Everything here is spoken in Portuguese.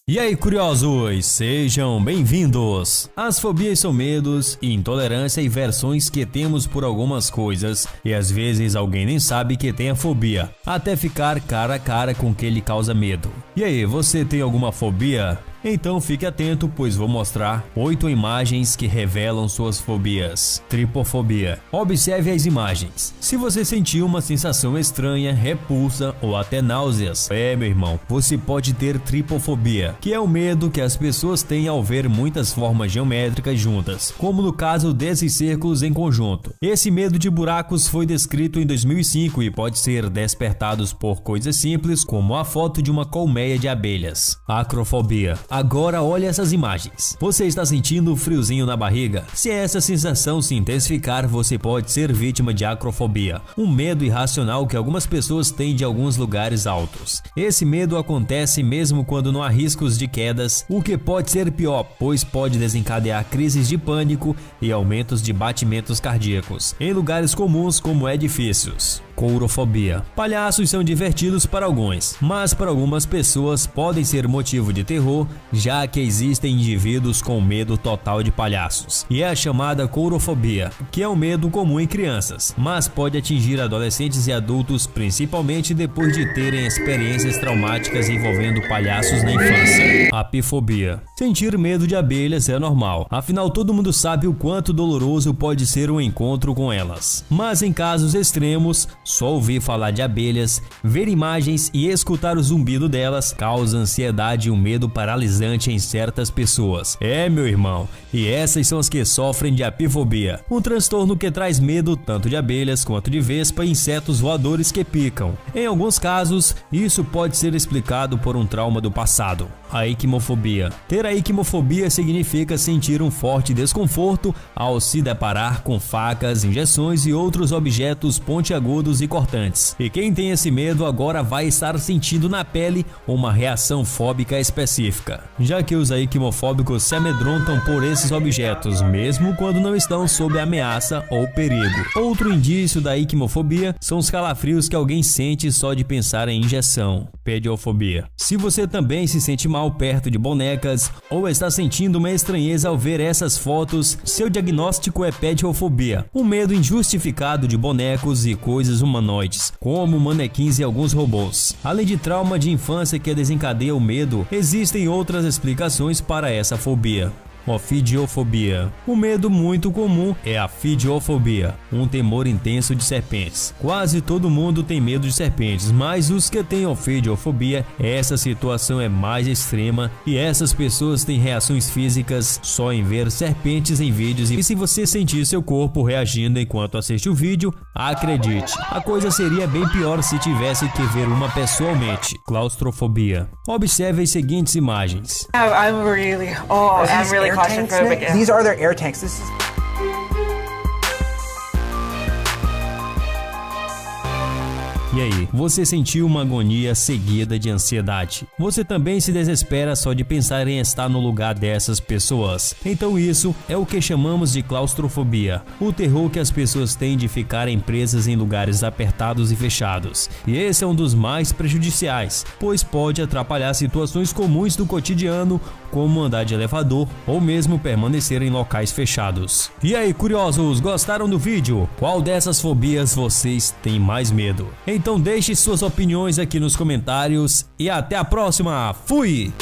E aí, curiosos, sejam bem-vindos! As fobias são medos, intolerância e versões que temos por algumas coisas, e às vezes alguém nem sabe que tem a fobia, até ficar cara a cara com o que lhe causa medo. E aí, você tem alguma fobia? Então fique atento, pois vou mostrar 8 imagens que revelam suas fobias. Tripofobia. Observe as imagens. Se você sentir uma sensação estranha, repulsa ou até náuseas, meu irmão, você pode ter tripofobia, que é o medo que as pessoas têm ao ver muitas formas geométricas juntas, como no caso desses círculos em conjunto. Esse medo de buracos foi descrito em 2005 e pode ser despertado por coisas simples, como a foto de uma colmeia de abelhas. Acrofobia. Agora olhe essas imagens. Você está sentindo friozinho na barriga? Se essa sensação se intensificar, você pode ser vítima de acrofobia, um medo irracional que algumas pessoas têm de alguns lugares altos. Esse medo acontece mesmo quando não há riscos de quedas, o que pode ser pior, pois pode desencadear crises de pânico e aumentos de batimentos cardíacos em lugares comuns como edifícios. Courofobia. Palhaços são divertidos para alguns, mas para algumas pessoas podem ser motivo de terror, já que existem indivíduos com medo total de palhaços. E é a chamada courofobia, que é um medo comum em crianças, mas pode atingir adolescentes e adultos, principalmente depois de terem experiências traumáticas envolvendo palhaços na infância. Apifobia. Sentir medo de abelhas é normal, afinal todo mundo sabe o quanto doloroso pode ser um encontro com elas. Mas em casos extremos, só ouvir falar de abelhas, ver imagens e escutar o zumbido delas causa ansiedade e um medo paralisante em certas pessoas. Meu irmão, e essas são as que sofrem de apifobia, um transtorno que traz medo tanto de abelhas quanto de vespa e insetos voadores que picam. Em alguns casos, isso pode ser explicado por um trauma do passado. A equimofobia. Ter a equimofobia significa sentir um forte desconforto ao se deparar com facas, injeções e outros objetos pontiagudos e cortantes. E quem tem esse medo agora vai estar sentindo na pele uma reação fóbica específica, já que os equimofóbicos se amedrontam por esses objetos, mesmo quando não estão sob ameaça ou perigo. Outro indício da equimofobia são os calafrios que alguém sente só de pensar em injeção. Pediofobia. Se você também se sente mal perto de bonecas ou está sentindo uma estranheza ao ver essas fotos, seu diagnóstico é pediofobia, um medo injustificado de bonecos e coisas humanoides, como manequins e alguns robôs. Além de trauma de infância que desencadeia o medo, existem outras explicações para essa fobia. Ofidiofobia. Um medo muito comum é a fidiofobia, um temor intenso de serpentes. Quase todo mundo tem medo de serpentes, mas os que têm ofidiofobia, essa situação é mais extrema e essas pessoas têm reações físicas só em ver serpentes em vídeos, e se você sentir seu corpo reagindo enquanto assiste o vídeo, acredite, a coisa seria bem pior se tivesse que ver uma pessoalmente. Claustrofobia. Observe as seguintes imagens. I'm really claustrophobic. Yeah. These are their air tanks. This is E aí, você sentiu uma agonia seguida de ansiedade? Você também se desespera só de pensar em estar no lugar dessas pessoas? Então isso é o que chamamos de claustrofobia, o terror que as pessoas têm de ficarem presas em lugares apertados e fechados. E esse é um dos mais prejudiciais, pois pode atrapalhar situações comuns do cotidiano, como andar de elevador ou mesmo permanecer em locais fechados. E aí, curiosos, gostaram do vídeo? Qual dessas fobias vocês têm mais medo? Então deixe suas opiniões aqui nos comentários e até a próxima. Fui!